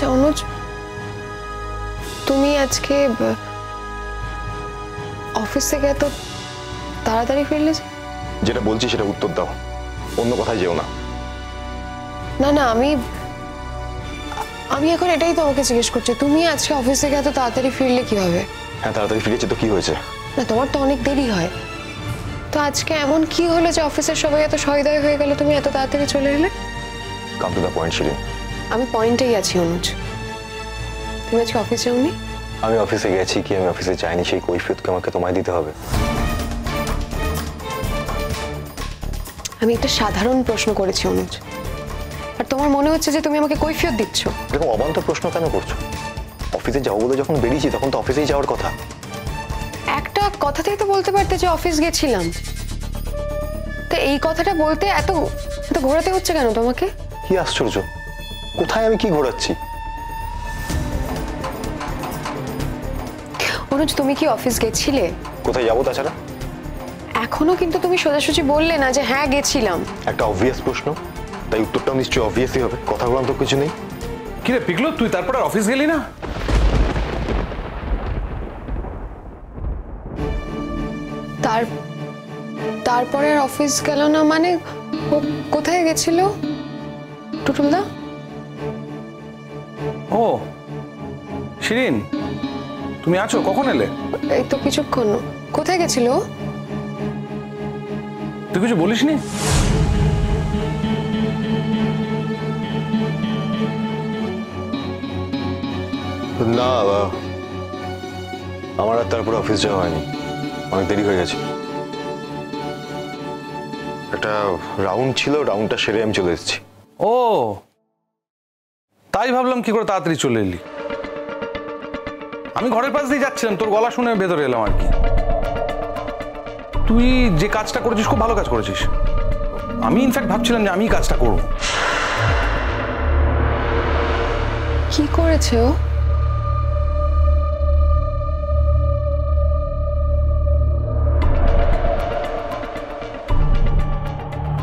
আচ্ছা অনুজ, তুমি আজকে অফিস থেকে এত তাড়াতাড়ি ফিরলে? যেটা বলছি সেটা উত্তর দাও, অন্য কথায় যেও না। না না, আমি এখন এটাই তোমাকে জিজ্ঞেস করছি, তুমি আজকে অফিস থেকে এত তাড়াতাড়ি ফিরলে কিভাবে? হ্যাঁ তাড়াতাড়ি ফিরেছে তো কি হয়েছে? না তোমার তো অনেক দেরি হয়, তো আজকে এমন কি হলো যে অফিসের সবাই এত সহৃদয় হয়ে গেল, তুমি এত তাড়াতাড়ি চলে এলে? Come to the point Shirin. আমি পয়েন্টেই আছি অনুজ। তুমি আজকে অফিস যাওনি? আমি অফিসে গেছি কি আমি অফিসে যাইনি সেই কৈফিয়তকে আমাকে তোমায় দিতে হবে? আমি একটা সাধারণ প্রশ্ন করেছি অনুজ, আর তোমার মনে হচ্ছে যে তুমি আমাকে কৈফিয়ত দিচ্ছ। এরকম অবান্তর প্রশ্ন কেন করছো? অফিসে যাবো বলে যখন বেরিয়েছি তখন তো অফিসেই যাওয়ার কথা। একটা কথাতেই তো বলতে পারতে যে অফিস গেছিলাম, তো এই কথাটা বলতে এত ঘোরাতে হচ্ছে কেন তোমাকে? কি আশ্চর্য, কোথায় আমি কি ঘোরাচ্ছি? অনুজ তুমি কি অফিস গেছিলে? কোথায় যাবো তাছাড়া? এখনো কিন্তু তুমি সোজাসুজি বললে না যে হ্যাঁ গেছিলাম। একটা অবভিয়াস প্রশ্ন, তাই উত্তরটাও নিশ্চয়ই অবভিয়াসই হবে, কথা বলার তো কিছু নেই। কি রে পিকলু, তুই তারপর অফিস গেলি না? তারপরে অফিস গেল না মানে? কোথায় গেছিল টুটুলদা? ও শিরিন, তুমি আছো? কখন এলে? এই তো কিছুক্ষণ। কোথায় গেছিল? তুই কিছু বলিসনি? না আমার আর তারপরে অফিস যাওয়া হয়নি, অনেক দেরি হয়ে গেছে। একটা রাউন্ড ছিল, রাউন্ডটা সেরে আমি চলে এসেছি। ও তাই ভাবলাম কি করে তাড়াতাড়ি চলে এলি। আমি ঘরের পাশ দিয়ে যাচ্ছিলাম, তোর গলা শুনে ভেতরে এলাম আর কি। তুই যে কাজটা করেছিস খুব ভালো কাজ করেছিস। আমি ইনফ্যাক্ট ভাবছিলাম যে আমি কাজটা করব। কি করেছে ও?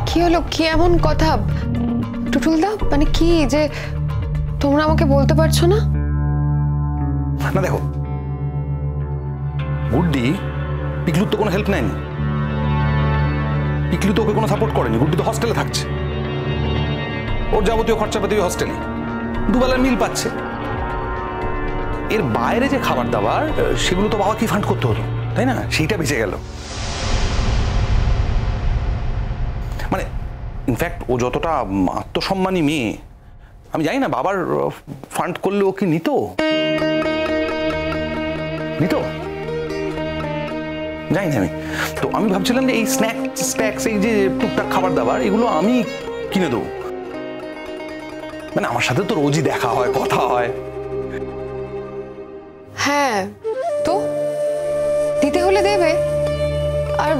কি হলো, কি এমন কথা টুটুলদা? মানে কি যে তোমরা আমাকে বলতে পারছো না? না দেখো, গুড্ডি পিকলুর তো কোনো হেল্প নেয়নি, পিকলু তো ওকে কোনো সাপোর্ট করেনি। গুড্ডি তো হস্টেলে থাকছে, ওর যাবতীয় খরচাপাতি হস্টেলে, দুবেলার মিল পাচ্ছে। এর বাইরে যে খাবার দাবার সেগুলো তো বাবাকে ফান্ড করতে হতো, তাই না? সেইটা বেঁচে গেল। মানে ইনফ্যাক্ট ও যতটা আত্মসম্মানী মেয়ে, আমি জানি না বাবার ফান্ড করলে ও কি নিত জানি না। আমি ভাবছিলাম যে এই স্ন্যাক্স এই যে টুকটাক খাবার দাবার এগুলো আমি কিনে দেবো। মানে আমার সাথে তো রোজই দেখা হয়, কথা হয়। হ্যাঁ তো দিতে হলে দেবে। আর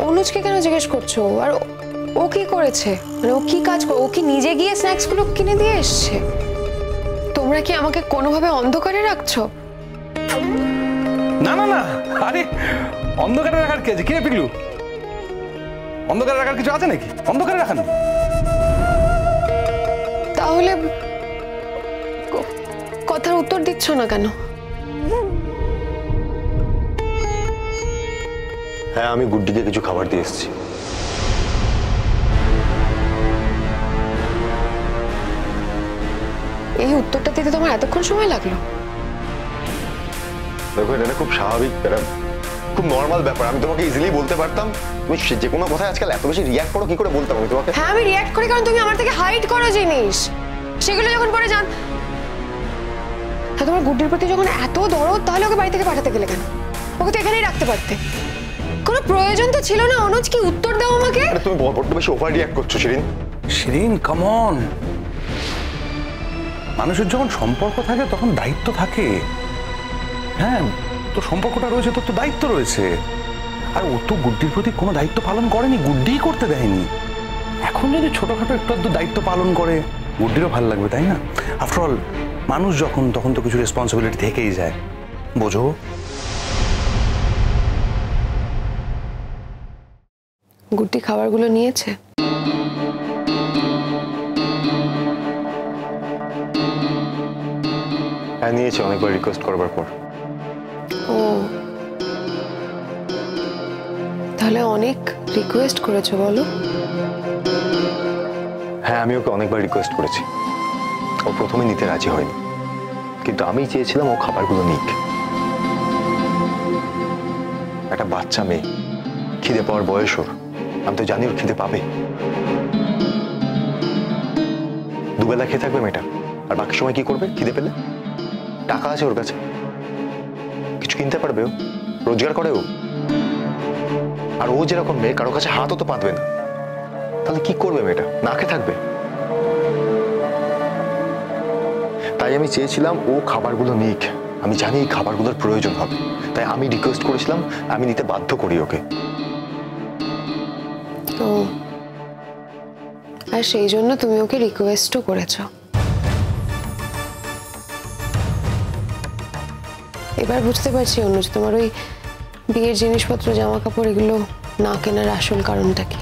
অনুজকে কেন জিজ্ঞেস করছো? আর ও কি করেছে? মানে ও কি কাজ করে? ও কি নিজে গিয়ে স্ন্যাক্স গুলো কিনে দিয়ে এসছে? তোমরা কি আমাকে কোনোভাবে অন্ধকারে রাখছো? না না না, আরে অন্ধকারে রাখার কি আছে? কে পিকলু, অন্ধকারে রাখার কিছু আছে নাকি? অন্ধকারে রাখা না। তাহলে কথার উত্তর দিচ্ছ না কেন? হ্যাঁ আমি গুড্ডিকে কিছু খাবার দিয়ে এসেছি। এই উত্তরটা দিতে তোমার এতক্ষণ সময় লাগলো? দেখো এটা খুব স্বাভাবিক, এটা খুব নর্মাল ব্যাপার। আমি তোমাকে ইজিলি বলতে পারতাম, তুমি যে কোনো কথায় আজকাল এত বেশি রিয়াক্ট করো, কি করে বলতাম আমি তোমাকে? হ্যাঁ আমি রিয়াক্ট করি কারণ তুমি আমার থেকে হাইড করো জিনিস, সেগুলো যখন পরে জান। তোমার গুড্ডির প্রতি যখন এত দরদ, তাহলে ওকে বাড়ি থেকে পাঠাতে গেলে কেন? ওকে তো এখানেই রাখতে পারতে, কোনো প্রয়োজন তো ছিল না। অনুজ কি উত্তর দাও আমাকে? তুমি বড্ড বেশি ওভার রিয়াক্ট করছো শিরিন। শিরিন কাম অন, মানুষের যখন সম্পর্ক থাকে তখন দায়িত্ব থাকে। হ্যাঁ তো সম্পর্কটা রয়েছে, তোর তো দায়িত্ব রয়েছে। আর ও তো গুড্ডির প্রতি কোনো দায়িত্ব পালন করেনি, গুড্ডিই করতে দেয়নি। এখন যদি ছোটখাটো একটু আধটু দায়িত্ব পালন করে গুড্ডিরও ভালো লাগবে, তাই না? আফটার অল মানুষ যখন, তখন তো কিছু রেসপন্সিবিলিটি থেকেই যায়, বোঝো? গুড্ডি খাবারগুলো নিয়েছে? হ্যাঁ নিয়েছি, অনেকবার রিকোয়েস্ট করবার পর। ও, তাহলে অনেক রিকোয়েস্ট করেছো বলো? হ্যাঁ, আমি ওকে অনেকবার রিকোয়েস্ট করেছি। ও প্রথমে নিতে রাজি হয়নি, কিন্তু আমি চেয়েছিলাম ও খাবারগুলো নিক। একটা বাচ্চা মেয়ে, খিদে পাওয়ার বয়স ওর। আমি তো জানি ওর খিদে পাবে। দুবেলা খেয়ে থাকবে মেয়েটা, আর বাকি সময় কি করবে? খিদে পেলে টাকা আছে ওর কাছে, কিছু কিনতে পারবে, ও রোজগার করে ও। আর ও যেরকম মেয়ে, কারো কাছে হাতও তো পাতবে না। তাহলে কি করবে মেয়েটা? না খেয়ে থাকবে। তাই আমি চেয়েছিলাম ও খাবারগুলো নিক। আমি জানি এই খাবারগুলোর প্রয়োজন হবে, তাই আমি রিকোয়েস্ট করেছিলাম, আমি নিতে বাধ্য করি ওকে। ও, আর সেই জন্য তুমি ওকে রিকোয়েস্টও করেছো। এবার বুঝতে পারছি অনুজ, তোমার ওই বিয়ের জিনিসপত্র, জামা কাপড় এগুলো না কেনার আসল কারণটা কি।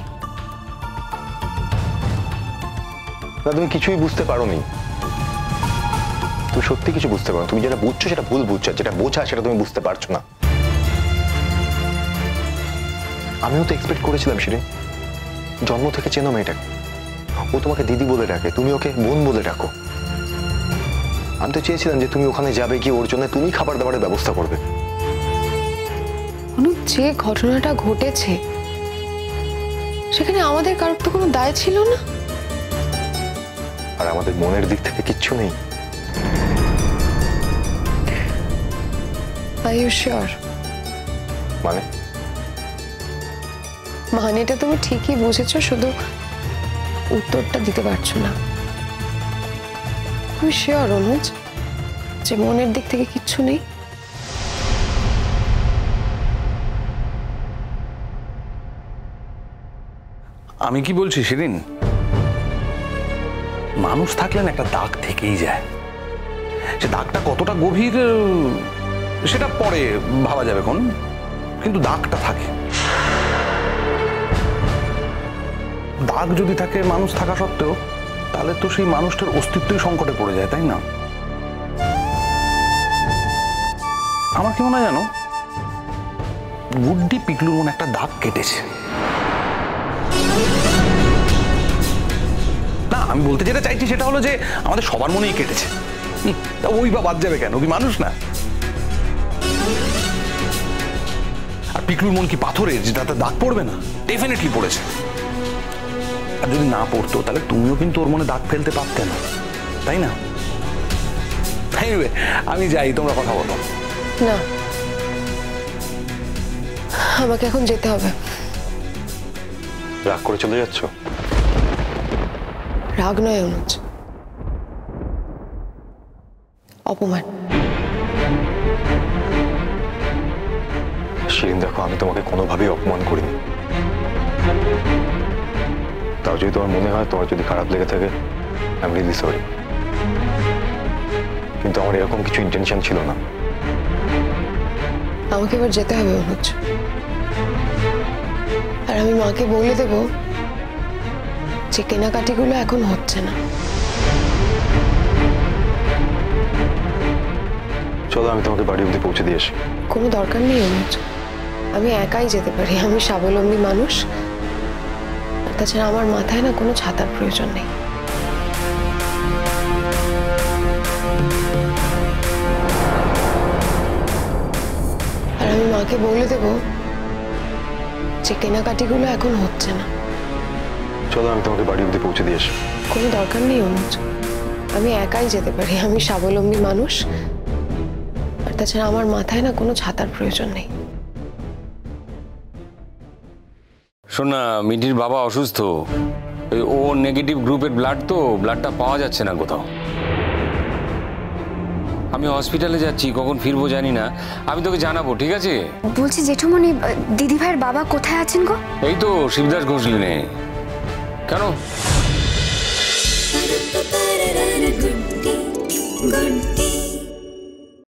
না, তুমি কিছুই বুঝতে পারোনি। তুমি সত্যি কিছু বুঝতে পারো। তুমি যেটা বুঝছো সেটা ভুল বুঝছো, যেটা বোঝা সেটা তুমি বুঝতে পারছো না। আমিও তো এক্সপেক্ট করেছিলাম শিরিন, জন্ম থেকে চেনো মেয়েটাকে, ও তোমাকে দিদি বলে ডাকে, তুমি ওকে বোন বলে ডাকো। আমি তো চেয়েছিলাম যে তুমি ওখানে যাবে, কি ওর জন্য তুমি খাবার দাবারের ব্যবস্থা করবে। অনুজ, যে ঘটনাটা ঘটেছে সেখানে আমাদের কারোর তো কোনো দায় ছিল না। আর আমাদের মনের দিক থেকে কিচ্ছু নেই। Are you sure? মানেটা তুমি ঠিকই বুঝেছো, শুধু উত্তরটা দিতে পারছো না। তুমি শিওর অনুজ যে মনের দিক থেকে কিচ্ছু নেই? আমি কি বলছি শিরিন, মানুষ থাকলে না একটা দাগ থেকেই যায়। সে দাগটা কতটা গভীর সেটা পরে ভাবা যাবে কোন, কিন্তু দাগটা থাকে। দাগ যদি থাকে মানুষ থাকা সত্ত্বেও, তাহলে তো সেই মানুষটার অস্তিত্বই সংকটে পড়ে যায়, তাই না? আমার কি মনে হয় জানো, গুড্ডি পিকলুর মনে একটা দাগ কেটেছে। না, আমি বলতে যেটা চাইছি সেটা হলো যে আমাদের সবার মনেই কেটেছে। ওই বা বাদ যাবে কেন? কি মানুষ না? আর পিকলুর মন কি পাথরের যে তাতে দাগ পড়বে না? ডেফিনেটলি পড়েছে। আর যদি না পড়তো তাহলে তুমিও কিন্তু ওর মনে দাগ ফেলতে পারতে না, তাই না? আমি যাই, তোমরা কথা বলো। না, আমাকে এখন যেতে হবে। রাগ করে চলে যাচ্ছ? রাগ নয় অনুজ, অপমান। শিরিন দেখো, আমি তোমাকে কোনোভাবেই অপমান করিনি। তাও যদি তোমার মনে হয়, তোমার যদি খারাপ লেগে থাকে, আই এম রিয়েলি সরি। কিন্তু আমার এরকম কিছু ইন্টেনশন ছিল না। আমাকে এবার যেতে হবে অনুজ, আর আমি মাকে বলে দেব যে কেনাকাটিগুলো এখন হচ্ছে না। চলো, আমি তোমাকে বাড়ি অবধি পৌঁছে দিয়ে আসি। কোনো দরকার নেই অনুজ, আমি একাই যেতে পারি। আমি স্বাবলম্বী মানুষ, আর তাছাড়া আমার মাথায় না কোনো ছাতার প্রয়োজন নেই। আর আমি মাকে বলে দেব যে কেনাকাটিগুলো এখন হচ্ছে না। চলো, আমি তোমাকে বাড়ি অবধি পৌঁছে দিয়ে আসি। কোনো দরকার নেই অনুজ, আমি একাই যেতে পারি। আমি স্বাবলম্বী মানুষ, আর তাছাড়া আমার মাথায় না কোনো ছাতার প্রয়োজন নেই। শোন না, মিঠির বাবা অসুস্থ, ও নেগেটিভ গ্রুপের ব্লাড, তো ব্লাডটা পাওয়া যাচ্ছে না কোথাও। আমি হসপিটালে যাচ্ছি, কখন ফিরবো জানি না। আমি তোকে জানাবো, ঠিক আছে? বলছি জেঠুমনি, দিদি ভাইয়ের বাবা কোথায় আছেন গো? এই তো শিবদাস ঘোষ লেনে। কেন? गुड्डी गुड्डी